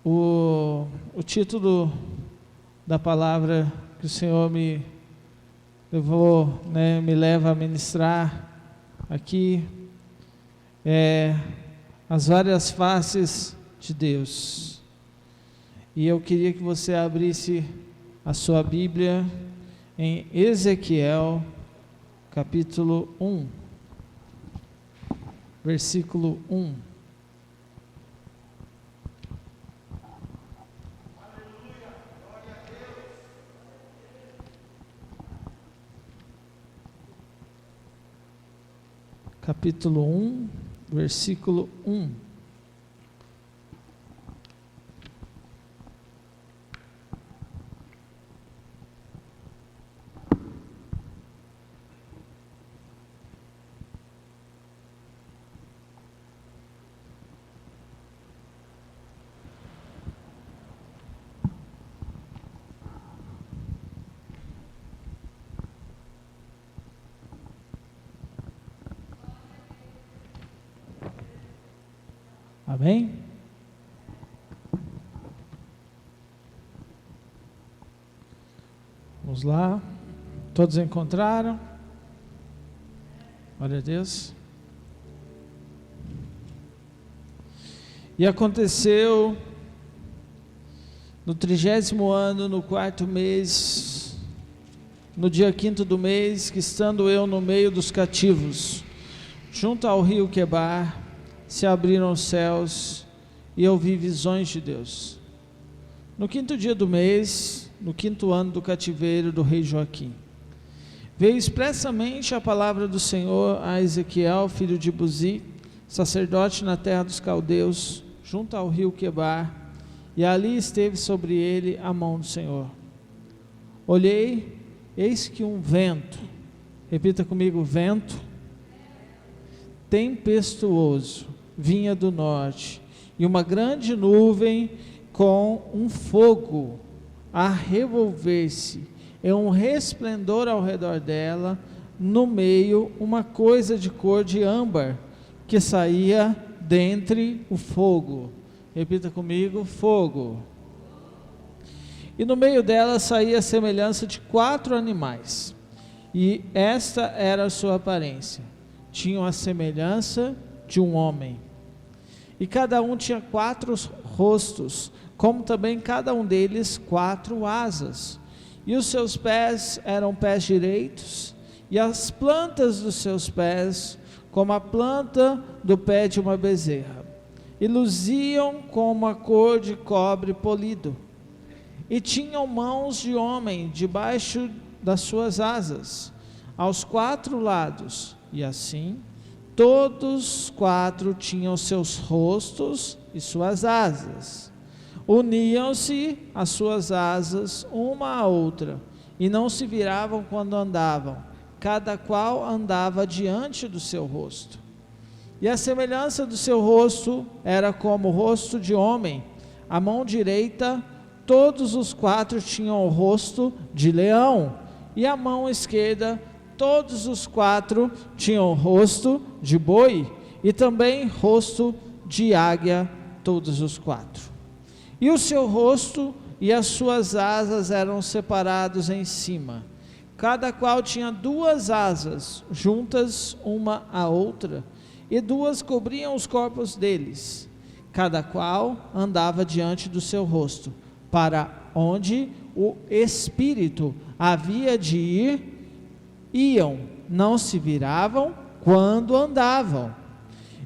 O título da palavra que o Senhor me levou, me leva a ministrar aqui é as várias faces de Deus. E eu queria que você abrisse a sua Bíblia em Ezequiel, capítulo 1, versículo 1. Capítulo 1, versículo 1. Amém? Vamos lá. Todos encontraram? Glória a Deus. E aconteceu no 30º ano, no 4º mês, no dia 5º do mês, que estando eu no meio dos cativos, junto ao rio Quebar, se abriram os céus e eu vi visões de Deus. No 5º dia do mês, no 5º ano do cativeiro do rei Joaquim, veio expressamente a palavra do Senhor a Ezequiel, filho de Buzi, sacerdote na terra dos caldeus, junto ao rio Quebar, e ali esteve sobre ele a mão do Senhor. Olhei, eis que um vento, repita comigo, vento tempestuoso, vinha do norte, e uma grande nuvem com um fogo a revolver-se, e um resplendor ao redor dela, no meio uma coisa de cor de âmbar, que saía dentre o fogo. Repita comigo, fogo. E no meio dela saía a semelhança de 4 animais, e esta era a sua aparência. Tinham a semelhança de um homem, e cada um tinha 4 rostos, como também cada um deles 4 asas, e os seus pés eram pés direitos, e as plantas dos seus pés como a planta do pé de uma bezerra, e luziam como a cor de cobre polido, e tinham mãos de homem debaixo das suas asas, aos 4 lados, e assim todos 4 tinham seus rostos e suas asas. Uniam-se as suas asas uma à outra, e não se viravam quando andavam, cada qual andava diante do seu rosto. E a semelhança do seu rosto era como o rosto de homem. A mão direita, todos os 4 tinham o rosto de leão, e a mão esquerda, todos os 4 tinham rosto de boi, e também rosto de águia, todos os 4. E o seu rosto e as suas asas eram separados em cima, cada qual tinha 2 asas, juntas uma à outra, e 2 cobriam os corpos deles, cada qual andava diante do seu rosto, para onde o Espírito havia de ir, iam, não se viravam quando andavam.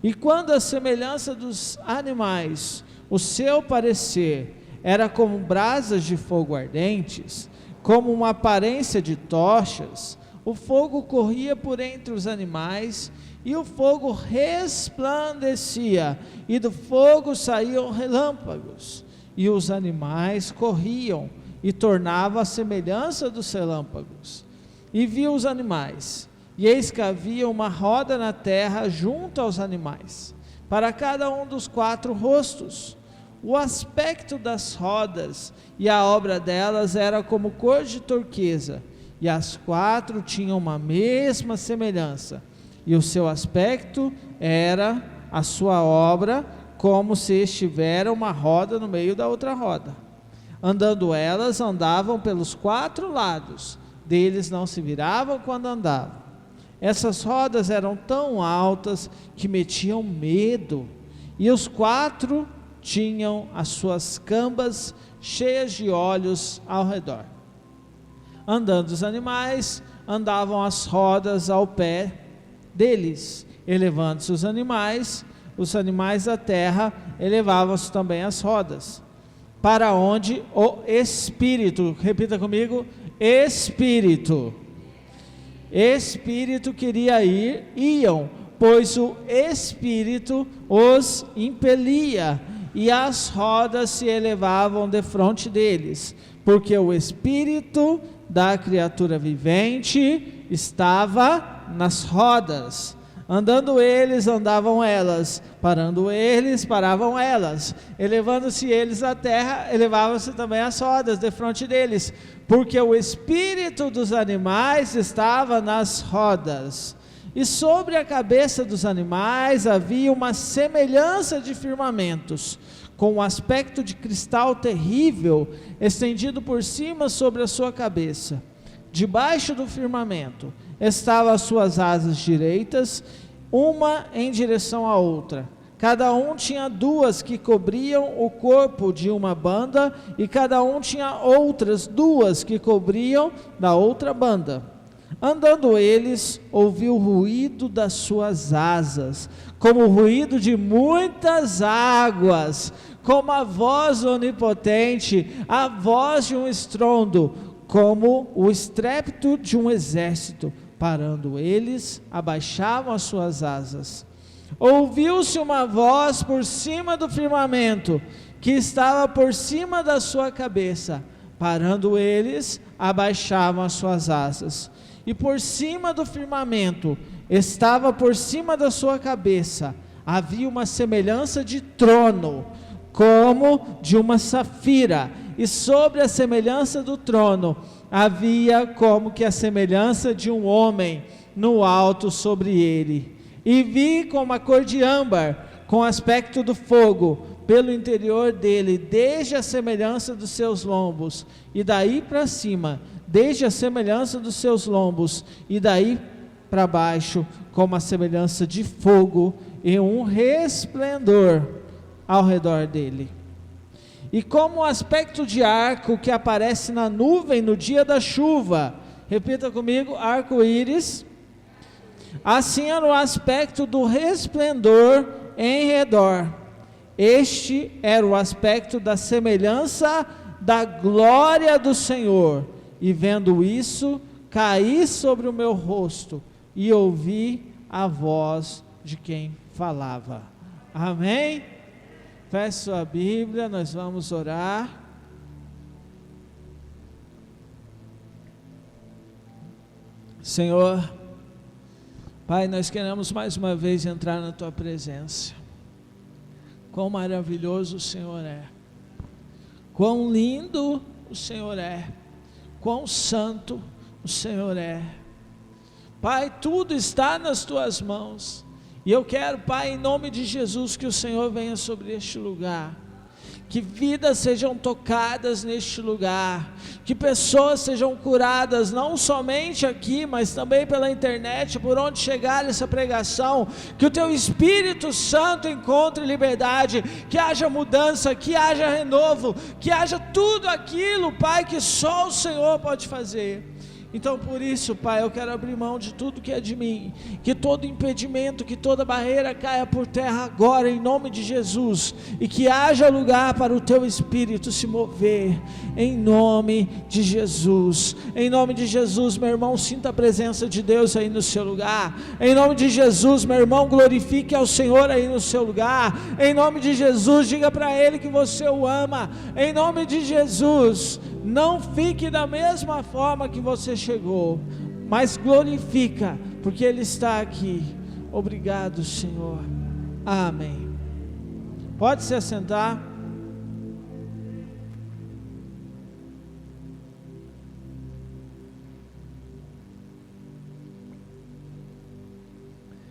E quando a semelhança dos animais, o seu parecer era como brasas de fogo ardentes, como uma aparência de tochas, o fogo corria por entre os animais, e o fogo resplandecia, e do fogo saíam relâmpagos, e os animais corriam, e tornava a semelhança dos relâmpagos. E viu os animais, e eis que havia uma roda na terra junto aos animais, para cada um dos 4 rostos. O aspecto das rodas e a obra delas era como cor de turquesa, e as 4 tinham uma mesma semelhança, e o seu aspecto era a sua obra como se estivera uma roda no meio da outra roda. Andando elas, andavam pelos 4 lados, deles não se viravam quando andavam. Essas rodas eram tão altas que metiam medo, e os 4 tinham as suas cambas cheias de olhos ao redor. Andando os animais, andavam as rodas ao pé deles. Elevando-se os animais da terra, elevavam-se também as rodas, para onde o Espírito, repita comigo, Espírito queria ir, iam, pois o Espírito os impelia, e as rodas se elevavam defronte deles, porque o Espírito da criatura vivente estava nas rodas. Andando eles, andavam elas, parando eles, paravam elas, elevando-se eles à terra, elevavam-se também as rodas defronte deles, porque o espírito dos animais estava nas rodas. E sobre a cabeça dos animais havia uma semelhança de firmamentos, com um aspecto de cristal terrível, estendido por cima sobre a sua cabeça. Debaixo do firmamento estavam as suas asas direitas, uma em direção à outra. Cada um tinha 2 que cobriam o corpo de uma banda, e cada um tinha outras 2 que cobriam da outra banda. Andando eles, ouviu o ruído das suas asas, como o ruído de muitas águas, como a voz onipotente, a voz de um estrondo, como o estrépito de um exército. Parando eles, abaixavam as suas asas. Ouviu-se uma voz por cima do firmamento, que estava por cima da sua cabeça. Parando eles, abaixavam as suas asas. E por cima do firmamento, estava por cima da sua cabeça, havia uma semelhança de trono, como de uma safira, e sobre a semelhança do trono, havia como que a semelhança de um homem no alto sobre ele. E vi como a cor de âmbar, com aspecto do fogo, pelo interior dele, desde a semelhança dos seus lombos, e daí para cima, desde a semelhança dos seus lombos, e daí para baixo, como a semelhança de fogo, e um resplendor ao redor dele. E como o aspecto de arco que aparece na nuvem no dia da chuva, repita comigo, arco-íris, assim era o aspecto do resplendor em redor. Este era o aspecto da semelhança da glória do Senhor. E vendo isso, caí sobre o meu rosto e ouvi a voz de quem falava. Amém? Feche sua Bíblia, nós vamos orar. Senhor, Pai, nós queremos mais uma vez entrar na Tua presença. Quão maravilhoso o Senhor é, quão lindo o Senhor é, quão santo o Senhor é. Pai, tudo está nas Tuas mãos. E eu quero, Pai, em nome de Jesus, que o Senhor venha sobre este lugar, que vidas sejam tocadas neste lugar, que pessoas sejam curadas, não somente aqui, mas também pela internet, por onde chegar essa pregação, que o Teu Espírito Santo encontre liberdade, que haja mudança, que haja renovo, que haja tudo aquilo, Pai, que só o Senhor pode fazer. Então por isso, Pai, eu quero abrir mão de tudo que é de mim, que todo impedimento, que toda barreira caia por terra agora, em nome de Jesus, e que haja lugar para o Teu Espírito se mover, em nome de Jesus. Em nome de Jesus, meu irmão, sinta a presença de Deus aí no seu lugar. Em nome de Jesus, meu irmão, glorifique ao Senhor aí no seu lugar. Em nome de Jesus, diga para Ele que você o ama. Em nome de Jesus, não fique da mesma forma que você chegou, mas glorifica, porque Ele está aqui. Obrigado, Senhor. Amém. Pode se assentar.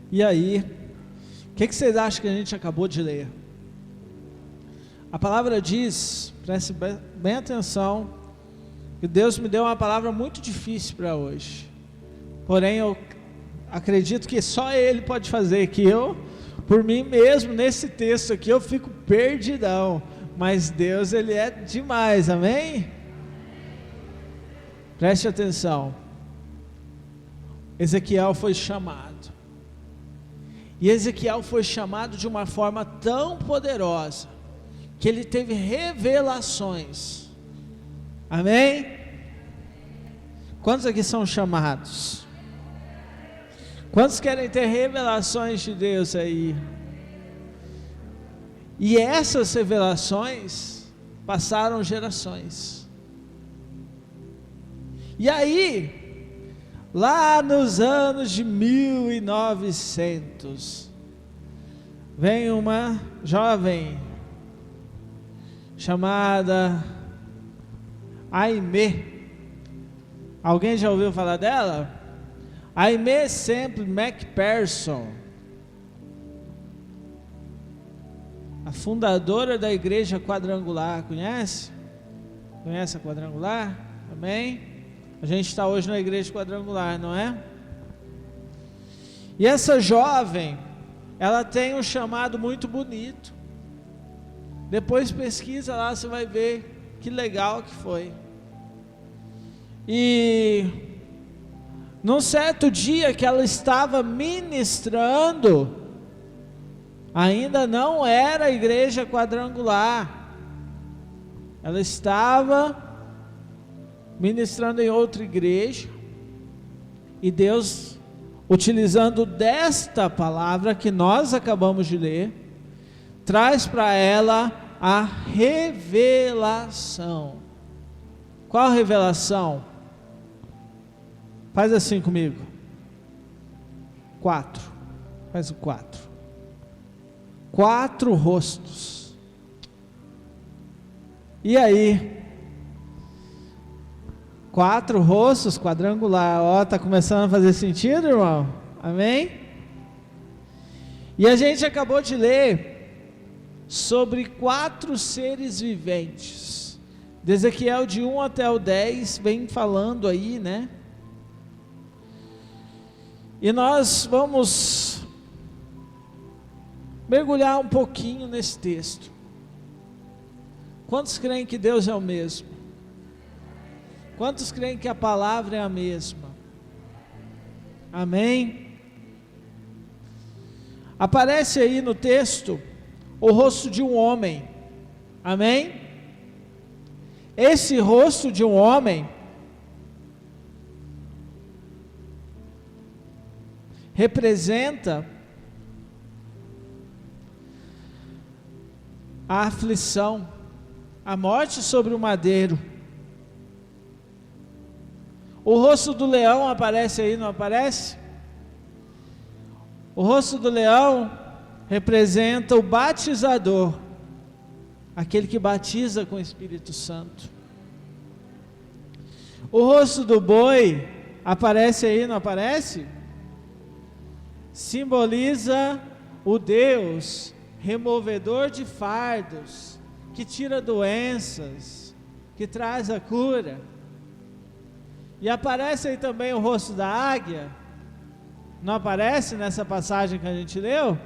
E aí, o que vocês acham que a gente acabou de ler? A palavra diz, preste bem atenção, que Deus me deu uma palavra muito difícil para hoje. Porém, eu acredito que só Ele pode fazer, que eu, por mim mesmo, nesse texto aqui, eu fico perdidão. Mas Deus, Ele é demais, amém? Preste atenção. Ezequiel foi chamado. E Ezequiel foi chamado de uma forma tão poderosa, que ele teve revelações. Amém? Quantos aqui são chamados? Quantos querem ter revelações de Deus aí? E essas revelações passaram gerações. E aí, lá nos anos de 1900, vem uma jovem chamada Aimee. Alguém já ouviu falar dela? Aimee Semple McPherson, a fundadora da Igreja Quadrangular. Conhece? Conhece a Quadrangular? Amém? A gente está hoje na Igreja Quadrangular, não é? E essa jovem, ela tem um chamado muito bonito. Depois pesquisa lá, você vai ver que legal que foi. E num certo dia que ela estava ministrando, ainda não era a Igreja Quadrangular, ela estava ministrando em outra igreja, e Deus, utilizando desta palavra que nós acabamos de ler, traz para ela a revelação. Qual a revelação? Faz assim comigo. 4. Faz o 4. 4 rostos. E aí? 4 rostos, quadrangular. Ó, tá começando a fazer sentido, irmão? Amém? E a gente acabou de ler sobre 4 seres viventes. De Ezequiel de 1 até o 10 vem falando aí, né? E nós vamos mergulhar um pouquinho nesse texto. Quantos creem que Deus é o mesmo? Quantos creem que a palavra é a mesma? Amém? Aparece aí no texto o rosto de um homem. Amém? Esse rosto de um homem representa a aflição, a morte sobre o madeiro. O rosto do leão aparece aí, não aparece? O rosto do leão representa o batizador, aquele que batiza com o Espírito Santo. O rosto do boi aparece aí, não aparece? Simboliza o Deus removedor de fardos, que tira doenças, que traz a cura. E aparece aí também o rosto da águia. Não aparece nessa passagem que a gente leu?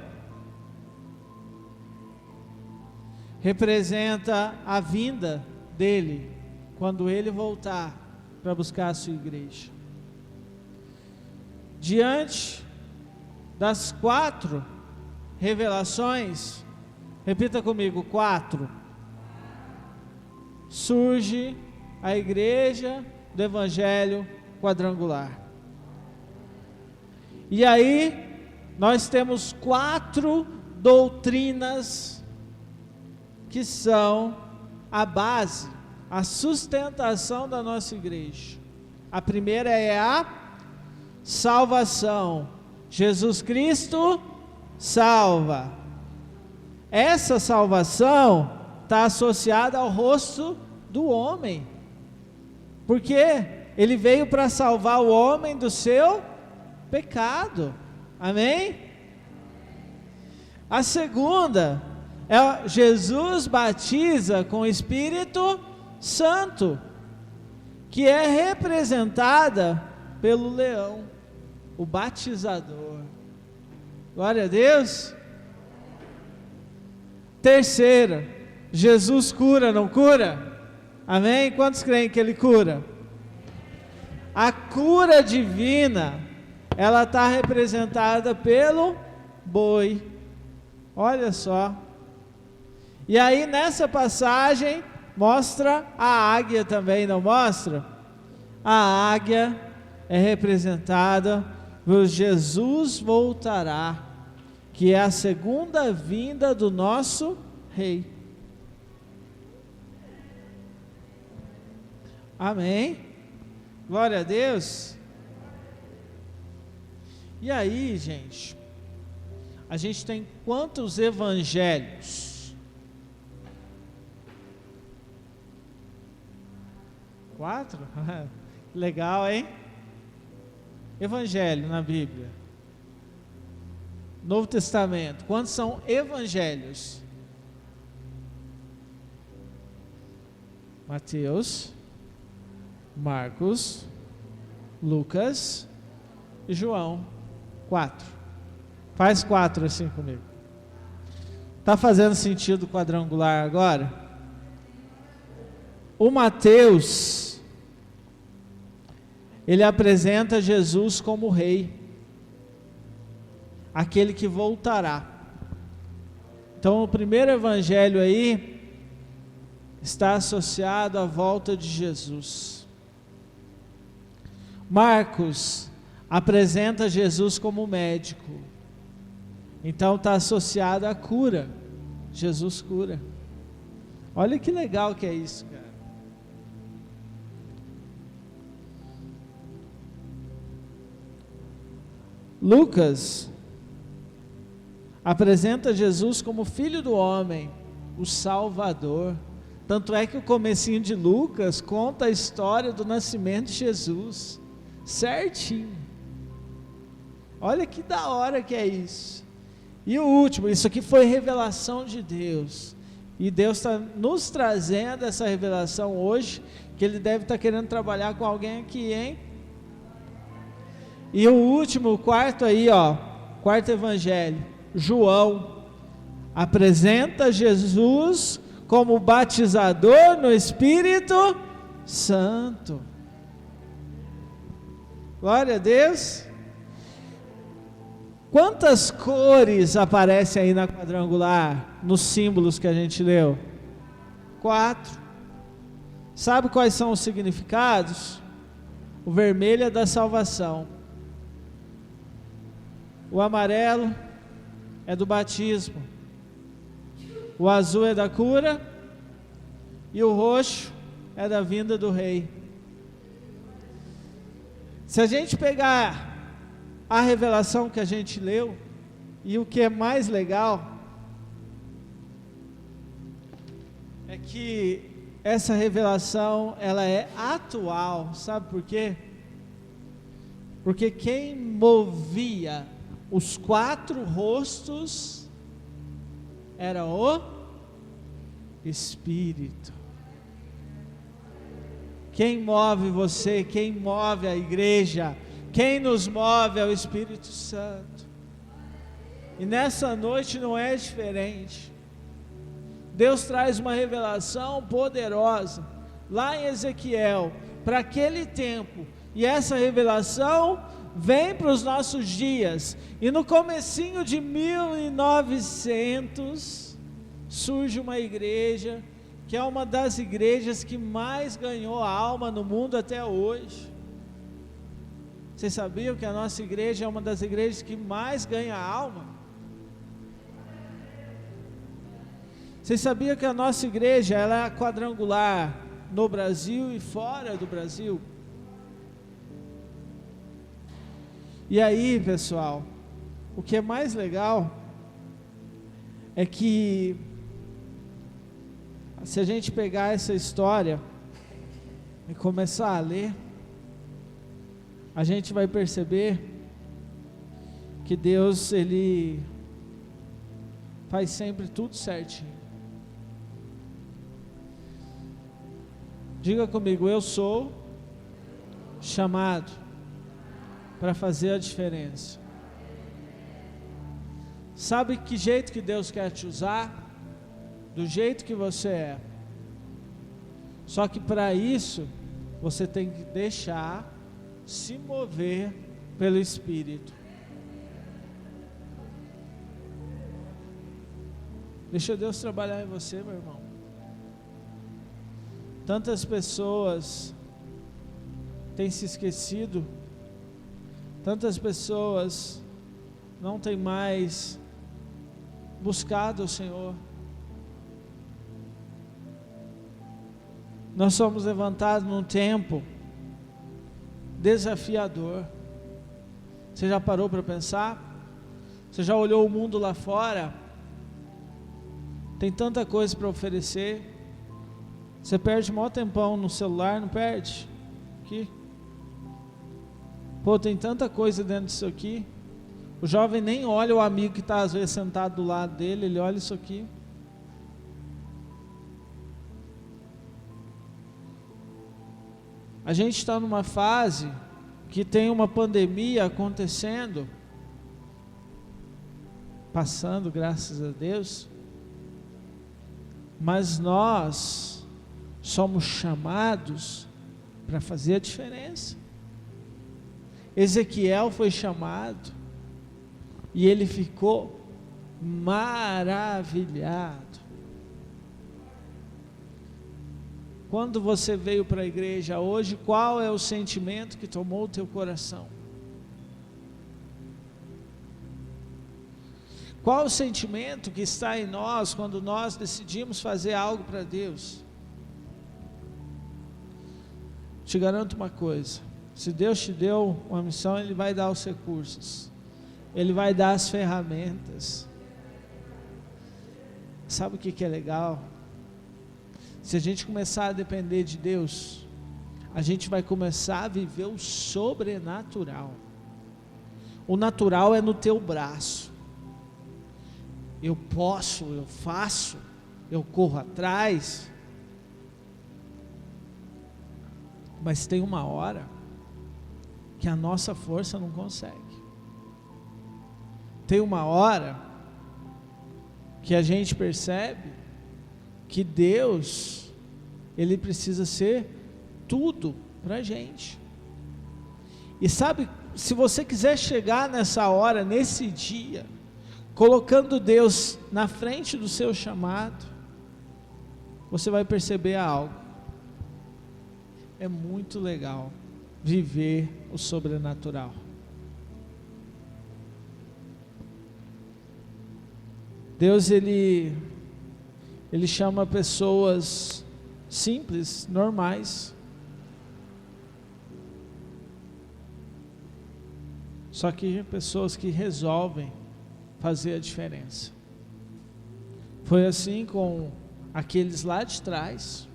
Representa a vinda dele, quando ele voltar para buscar a sua igreja. Diante das 4 revelações, repita comigo, 4, surge a igreja do Evangelho Quadrangular. E aí nós temos 4 doutrinas que são a base, a sustentação da nossa igreja. A primeira é a salvação. Jesus Cristo salva. Essa salvação está associada ao rosto do homem, porque ele veio para salvar o homem do seu pecado. Amém? A segunda Jesus batiza com o Espírito Santo, que é representada pelo leão, o batizador. Glória a Deus. Terceira, Jesus cura, não cura? Amém? Quantos creem que Ele cura? A cura divina, ela está representada pelo boi. Olha só. E aí nessa passagem mostra a águia também, não mostra? A águia é representada por Jesus voltará, que é a segunda vinda do nosso Rei. Amém? Glória a Deus. E aí, gente, a gente tem quantos evangelhos? 4? Legal, hein? Evangelho na Bíblia. Novo Testamento. Quantos são evangelhos? Mateus, Marcos, Lucas e João. 4. Faz 4 assim comigo. Está fazendo sentido quadrangular agora? O Mateus, ele apresenta Jesus como rei, aquele que voltará. Então o primeiro evangelho aí está associado à volta de Jesus. Marcos apresenta Jesus como médico, então está associado à cura. Jesus cura. Olha que legal que é isso, cara. Lucas apresenta Jesus como Filho do Homem, o Salvador. Tanto é que o comecinho de Lucas conta a história do nascimento de Jesus, certinho. Olha que da hora que é isso. E o último, isso aqui foi revelação de Deus, e Deus está nos trazendo essa revelação hoje, que Ele deve estar querendo trabalhar com alguém aqui, hein? E o último, o quarto aí, ó, quarto evangelho, João apresenta Jesus como batizador no Espírito Santo. Glória a Deus. Quantas cores aparecem aí na quadrangular, nos símbolos que a gente leu? 4. Sabe quais são os significados? O vermelho é da salvação, o amarelo é do batismo, o azul é da cura e o roxo é da vinda do Rei. Se a gente pegar a revelação que a gente leu, e o que é mais legal é que essa revelação ela é atual. Sabe por quê? Porque quem movia os 4 rostos era o Espírito. Quem move você, quem move a igreja, quem nos move é o Espírito Santo. E nessa noite não é diferente. Deus traz uma revelação poderosa lá em Ezequiel para aquele tempo, e essa revelação vem para os nossos dias. E no comecinho de 1900 surge uma igreja que é uma das igrejas que mais ganhou alma no mundo até hoje. Vocês sabiam que a nossa igreja é uma das igrejas que mais ganha alma? Vocês sabiam que a nossa igreja ela é quadrangular no Brasil e fora do Brasil? E aí, pessoal, o que é mais legal é que se a gente pegar essa história e começar a ler, a gente vai perceber que Deus, Ele faz sempre tudo certinho. Diga comigo, eu sou chamado para fazer a diferença. Sabe que jeito que Deus quer te usar? Do jeito que você é. Só que para isso, você tem que deixar se mover pelo Espírito. Deixa Deus trabalhar em você, meu irmão. Tantas pessoas têm se esquecido, tantas pessoas não têm mais buscado o Senhor. Nós somos levantados num tempo desafiador. Você já parou para pensar? Você já olhou o mundo lá fora? Tem tanta coisa para oferecer. Você perde maior tempão no celular, não perde? Aqui. Pô, tem tanta coisa dentro disso aqui. O jovem nem olha o amigo que está às vezes sentado do lado dele, ele olha isso aqui. A gente está numa fase que tem uma pandemia acontecendo, passando, graças a Deus, mas nós somos chamados para fazer a diferença. Ezequiel foi chamado e ele ficou maravilhado. Quando você veio para a igreja hoje, qual é o sentimento que tomou o teu coração? Qual o sentimento que está em nós quando nós decidimos fazer algo para Deus? Te garanto uma coisa, se Deus te deu uma missão, Ele vai dar os recursos, Ele vai dar as ferramentas. Sabe o que é legal? Se a gente começar a depender de Deus, a gente vai começar a viver o sobrenatural. O natural é no teu braço. Eu posso, eu faço, eu corro atrás. Mas tem uma hora que a nossa força não consegue. Tem uma hora que a gente percebe que Deus, Ele precisa ser tudo para a gente. E sabe, se você quiser chegar nessa hora, nesse dia, colocando Deus na frente do seu chamado, você vai perceber algo. É muito legal viver o sobrenatural. Deus, Ele chama pessoas simples, normais, só que pessoas que resolvem fazer a diferença. Foi assim com aqueles lá de trás,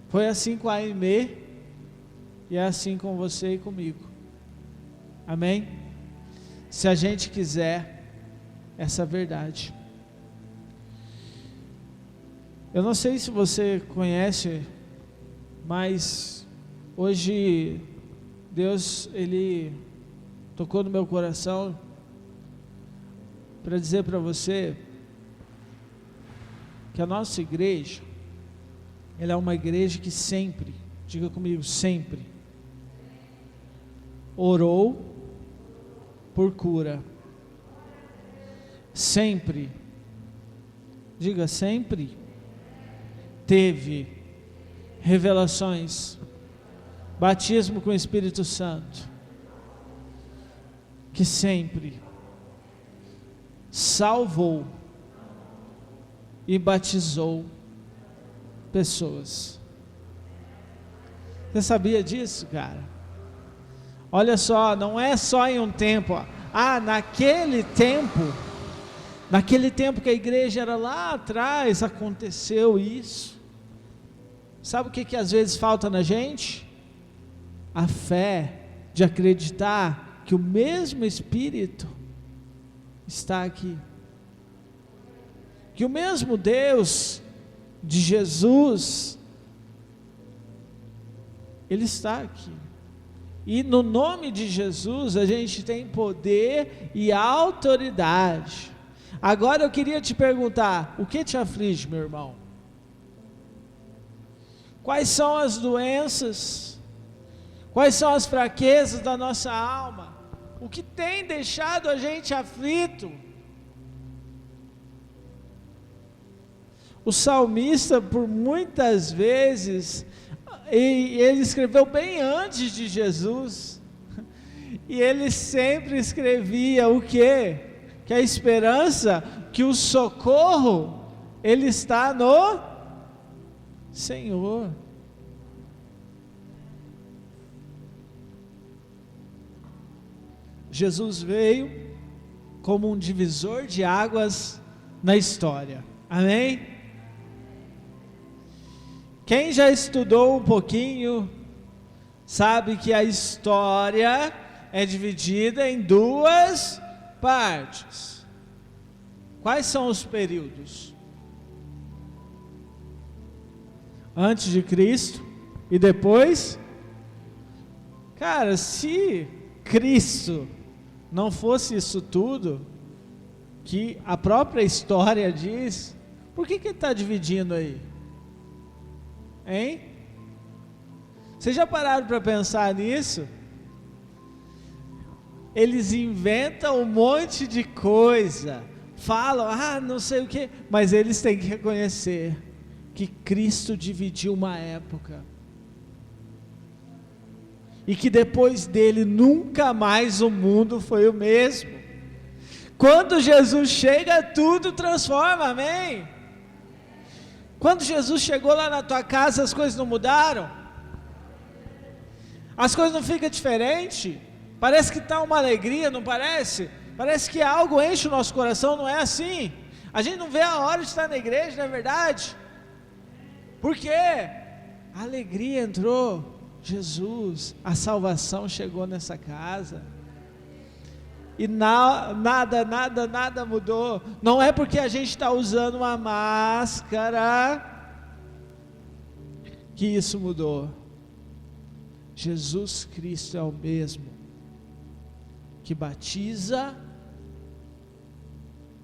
foi assim com a Aimee, e é assim com você e comigo. Amém? Se a gente quiser essa verdade. Eu não sei se você conhece, mas hoje Deus, Ele tocou no meu coração para dizer para você que a nossa igreja, ela é uma igreja que sempre, diga comigo, sempre orou por cura. Sempre, diga sempre, teve revelações, batismo com o Espírito Santo, que sempre salvou e batizou pessoas. Você sabia disso, cara? Olha só, não é só em um tempo, naquele tempo que a igreja era lá atrás, aconteceu isso. Sabe o que às vezes falta na gente? A fé de acreditar que o mesmo Espírito está aqui. que o mesmo Deus de Jesus, Ele está aqui. E no nome de Jesus a gente tem poder e autoridade. Agora eu queria te perguntar, o que te aflige, meu irmão? Quais são as doenças? Quais são as fraquezas da nossa alma? O que tem deixado a gente aflito? O salmista, por muitas vezes, ele escreveu bem antes de Jesus, e ele sempre escrevia o quê? Que a esperança, que o socorro, ele está no Senhor. Jesus veio como um divisor de águas na história, amém? Quem já estudou um pouquinho, sabe que a história é dividida em duas partes. Quais são os períodos? Antes de Cristo e depois? Cara, se Cristo não fosse isso tudo, que a própria história diz, por que ele está dividindo aí? Hein? Vocês já pararam para pensar nisso? Eles inventam um monte de coisa, falam, não sei o que, mas eles têm que reconhecer que Cristo dividiu uma época, e que depois dele nunca mais o mundo foi o mesmo. Quando Jesus chega, tudo transforma, amém? Quando Jesus chegou lá na tua casa, as coisas não mudaram? As coisas não ficam diferentes? Parece que está uma alegria, não parece? Parece que algo enche o nosso coração, não é assim? A gente não vê a hora de estar na igreja, não é verdade? Por quê? A alegria entrou, Jesus, a salvação chegou nessa casa. E nada mudou. Não é porque a gente está usando uma máscara que isso mudou. Jesus Cristo é o mesmo, que batiza,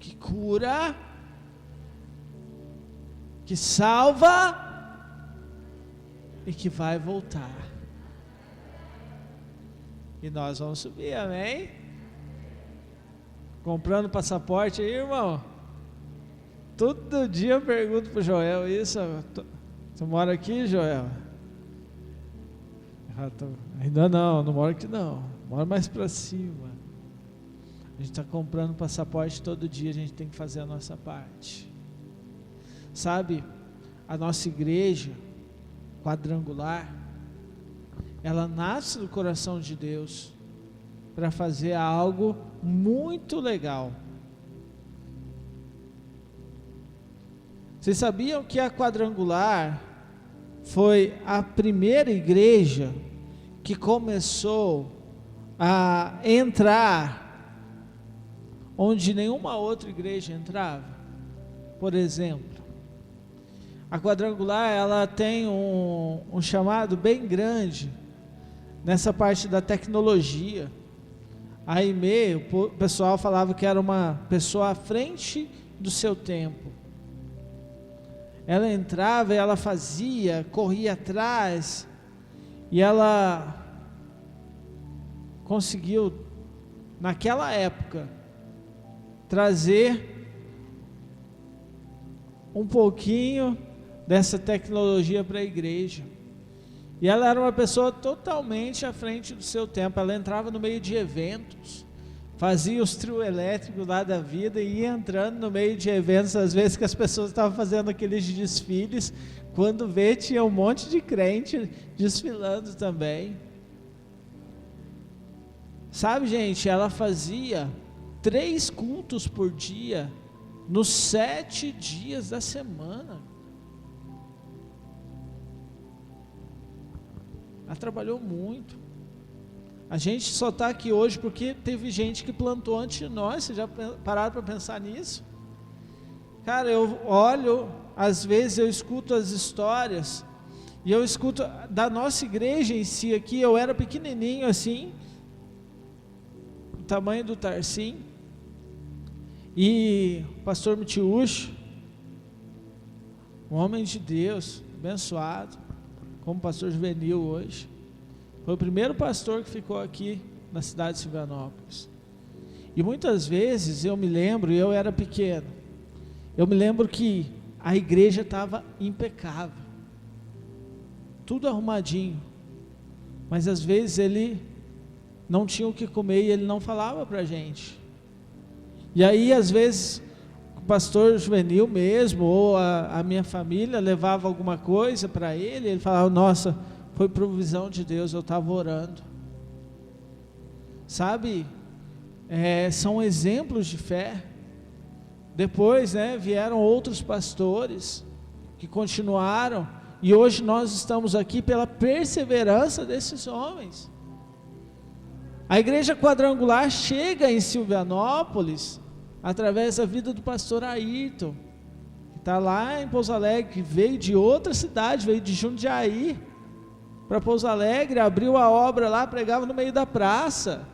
que cura, que salva e que vai voltar. E nós vamos subir, amém? Comprando passaporte aí, irmão. Todo dia eu pergunto pro Joel isso. Você mora aqui, Joel? Ainda não moro aqui não. Moro mais para cima. A gente está comprando passaporte todo dia, a gente tem que fazer a nossa parte. Sabe, a nossa igreja quadrangular, ela nasce do coração de Deus para fazer algo muito legal. Vocês sabiam que a quadrangular foi a primeira igreja que começou a entrar onde nenhuma outra igreja entrava? Por exemplo, a quadrangular, ela tem um chamado bem grande nessa parte da tecnologia. A Aimee, o pessoal falava que era uma pessoa à frente do seu tempo. Ela entrava e ela fazia, corria atrás, e ela conseguiu, naquela época, trazer um pouquinho dessa tecnologia para a igreja. E ela era uma pessoa totalmente à frente do seu tempo. Ela entrava no meio de eventos, fazia os trio elétricos lá da vida e ia entrando no meio de eventos, às vezes que as pessoas estavam fazendo aqueles desfiles, quando vê tinha um monte de crente desfilando também. Sabe, gente, ela fazia 3 cultos por dia, nos 7 dias da semana. Ela trabalhou muito. A gente só está aqui hoje porque teve gente que plantou antes de nós. Vocês já pararam para pensar nisso? Cara, eu olho, às vezes eu escuto as histórias, e eu escuto da nossa igreja em si aqui. Eu era pequenininho assim, o tamanho do Tarsim, e o pastor Mitiúcho, um homem de Deus, abençoado, como pastor juvenil hoje, foi o primeiro pastor que ficou aqui na cidade de Silvanópolis. E muitas vezes eu me lembro, eu era pequeno, eu me lembro que a igreja estava impecável, tudo arrumadinho, mas às vezes ele não tinha o que comer e ele não falava para a gente. E aí às vezes o pastor juvenil mesmo, ou a minha família levava alguma coisa para ele, ele falava: nossa, foi provisão de Deus, eu estava orando. Sabe, são exemplos de fé. Depois, vieram outros pastores que continuaram, e hoje nós estamos aqui pela perseverança desses homens. A igreja quadrangular chega em Silvanópolis através da vida do pastor Ayrton, que está lá em Pouso Alegre, que veio de outra cidade, veio de Jundiaí para Pouso Alegre, abriu a obra lá, pregava no meio da praça.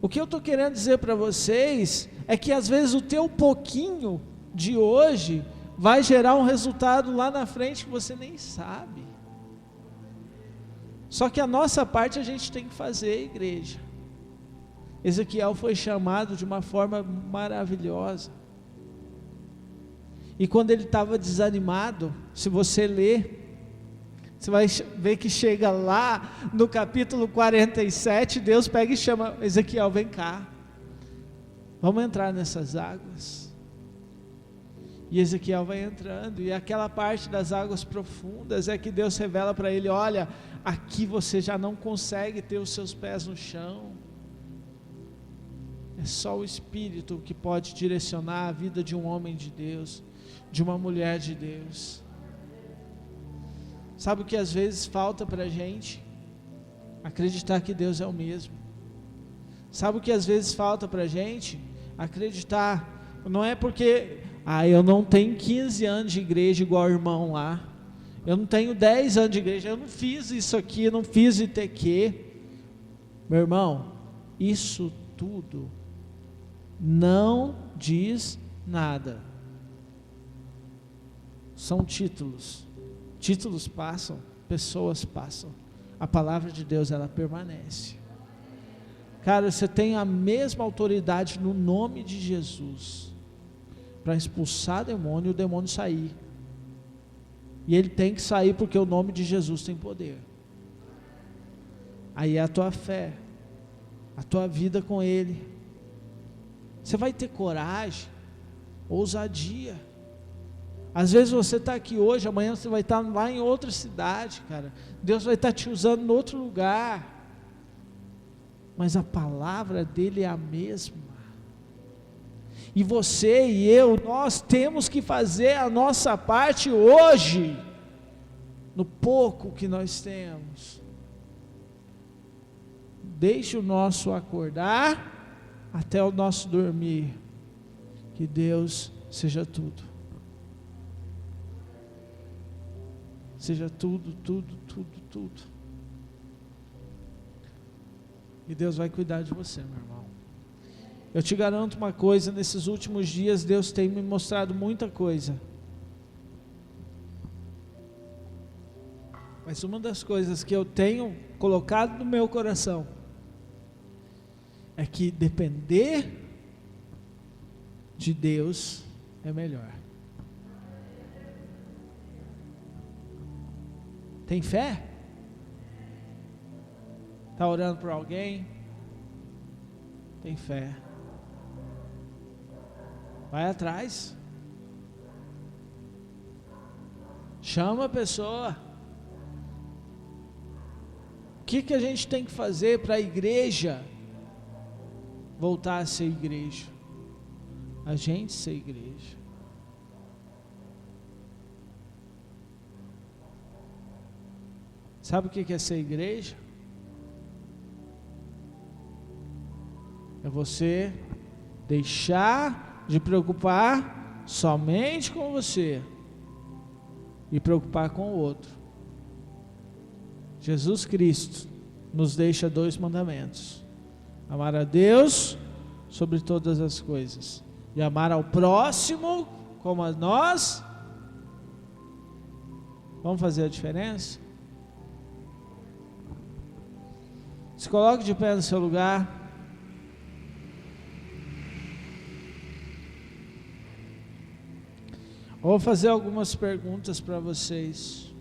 O que eu estou querendo dizer para vocês é que às vezes o teu pouquinho de hoje vai gerar um resultado lá na frente que você nem sabe. Só que a nossa parte a gente tem que fazer, igreja. Ezequiel foi chamado de uma forma maravilhosa. E quando ele estava desanimado, se você ler, você vai ver que chega lá no capítulo 47, Deus pega e chama Ezequiel: vem cá, vamos entrar nessas águas. E Ezequiel vai entrando, e aquela parte das águas profundas é que Deus revela para ele: olha, aqui você já não consegue ter os seus pés no chão, é só o Espírito que pode direcionar a vida de um homem de Deus, de uma mulher de Deus. Sabe o que às vezes falta para a gente? Acreditar que Deus é o mesmo. Sabe o que às vezes falta para a gente? Acreditar. Não é porque eu não tenho 15 anos de igreja igual o irmão lá, eu não tenho 10 anos de igreja, eu não fiz isso aqui, eu não fiz ITQ. Meu irmão, isso tudo não diz nada. São títulos. Títulos passam, pessoas passam. A palavra de Deus, ela permanece. Cara, você tem a mesma autoridade no nome de Jesus para expulsar demônio e o demônio sair. E ele tem que sair porque o nome de Jesus tem poder. Aí é a tua fé, a tua vida com ele. Você vai ter coragem, ousadia. Às vezes você está aqui hoje, amanhã você vai estar lá em outra cidade, cara. Deus vai estar te usando em outro lugar, mas a palavra dele é a mesma. E você e eu, nós temos que fazer a nossa parte hoje, no pouco que nós temos. Deixe o nosso acordar até o nosso dormir. Que Deus seja tudo. Seja tudo, tudo, tudo, tudo. E Deus vai cuidar de você, meu irmão. Eu te garanto uma coisa, nesses últimos dias Deus tem me mostrado muita coisa. Mas uma das coisas que eu tenho colocado no meu coração é que depender de Deus é melhor. Tem fé? Está orando por alguém? Tem fé. Vai atrás. Chama a pessoa. O que a gente tem que fazer para a igreja voltar a ser igreja? A gente ser igreja. Sabe o que é ser igreja? É você deixar de preocupar somente com você e preocupar com o outro. Jesus Cristo nos deixa 2 mandamentos: amar a Deus sobre todas as coisas e amar ao próximo como a nós. Vamos fazer a diferença? Se coloque de pé no seu lugar. Vou fazer algumas perguntas para vocês.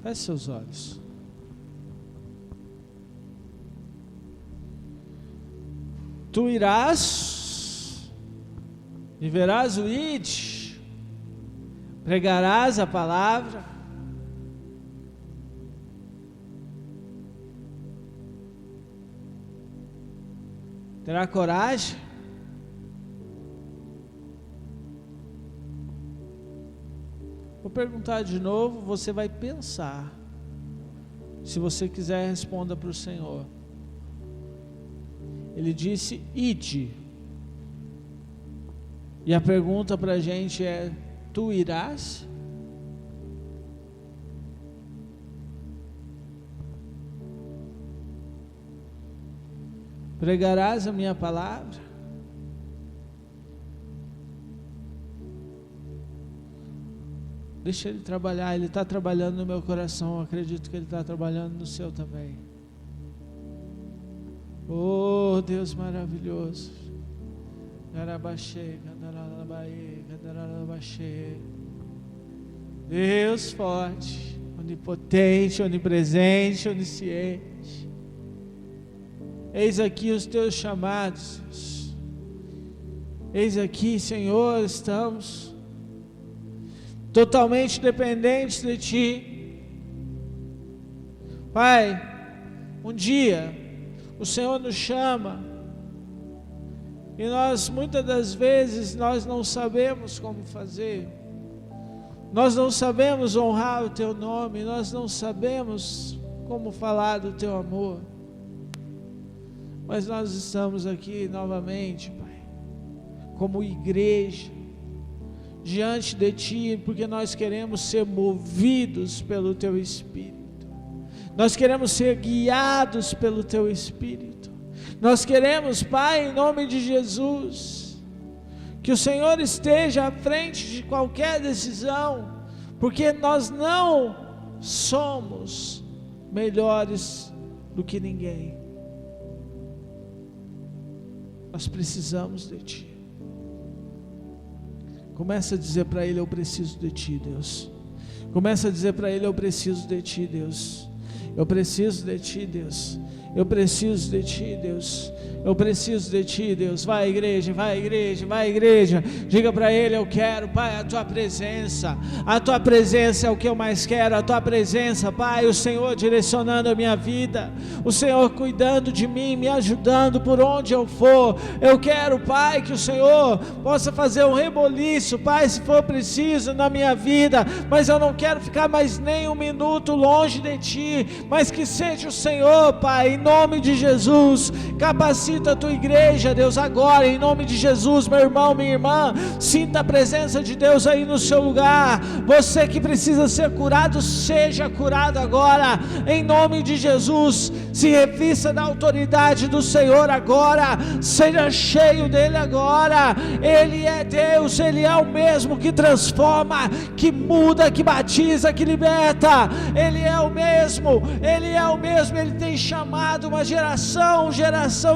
Feche seus olhos. Tu irás e verás o ide, pregarás a palavra, terá coragem? Vou perguntar de novo, você vai pensar. Se você quiser, responda para o Senhor. Ele disse: ide. E a pergunta para a gente é: tu irás? Pregarás a minha palavra? Deixa Ele trabalhar. Ele está trabalhando no meu coração. Eu acredito que Ele está trabalhando no seu também. Oh, Deus maravilhoso. Deus forte, onipotente, onipresente, onisciente. Eis aqui os teus chamados. Eis aqui, Senhor, estamos totalmente dependentes de Ti. Pai, um dia o Senhor nos chama e nós, muitas das vezes, nós não sabemos como fazer. Nós não sabemos honrar o Teu nome, nós não sabemos como falar do Teu amor. Mas nós estamos aqui novamente, Pai, como igreja, diante de Ti, porque nós queremos ser movidos pelo Teu Espírito. Nós queremos ser guiados pelo Teu Espírito. Nós queremos, Pai, em nome de Jesus, que o Senhor esteja à frente de qualquer decisão, porque nós não somos melhores do que ninguém. Nós precisamos de Ti. Começa a dizer para Ele: eu preciso de Ti, Deus. Começa a dizer para Ele: eu preciso de Ti, Deus. Eu preciso de Ti, Deus. Eu preciso de Ti, Deus. Eu preciso de Ti, Deus. Vai, igreja, vai, igreja, vai, igreja. Diga para Ele: eu quero, Pai, a Tua presença. A Tua presença é o que eu mais quero. A Tua presença, Pai, o Senhor direcionando a minha vida, o Senhor cuidando de mim, me ajudando por onde eu for. Eu quero, Pai, que o Senhor possa fazer um reboliço, Pai, se for preciso na minha vida, mas eu não quero ficar mais nem um minuto longe de Ti, mas que seja o Senhor, Pai, em nome de Jesus. Capacita a Tua igreja, Deus, agora, em nome de Jesus. Meu irmão, minha irmã, sinta a presença de Deus aí no seu lugar. Você que precisa ser curado, seja curado agora, em nome de Jesus. Se revista da autoridade do Senhor agora, seja cheio dele agora. Ele é Deus, Ele é o mesmo que transforma, que muda, que batiza, que liberta. Ele é o mesmo, Ele é o mesmo. Ele tem chamado uma geração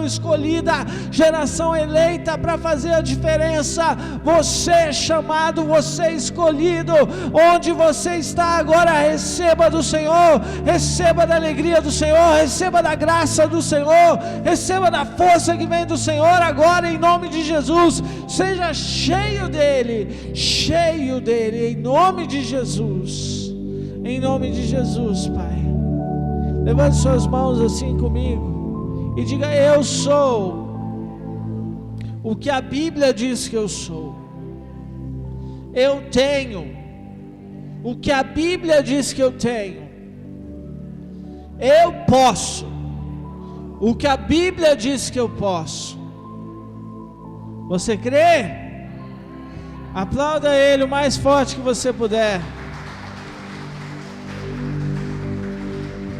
escolhida, geração eleita para fazer a diferença. Você é chamado, você é escolhido. Onde você está agora, receba do Senhor, receba da alegria do Senhor, receba da graça do Senhor, receba da força que vem do Senhor agora, em nome de Jesus. Seja cheio dele, em nome de Jesus, em nome de Jesus, Pai. Levante suas mãos assim comigo e diga: eu sou o que a Bíblia diz que eu sou. Eu tenho o que a Bíblia diz que eu tenho. Eu posso o que a Bíblia diz que eu posso. Você crê? Aplauda Ele o mais forte que você puder.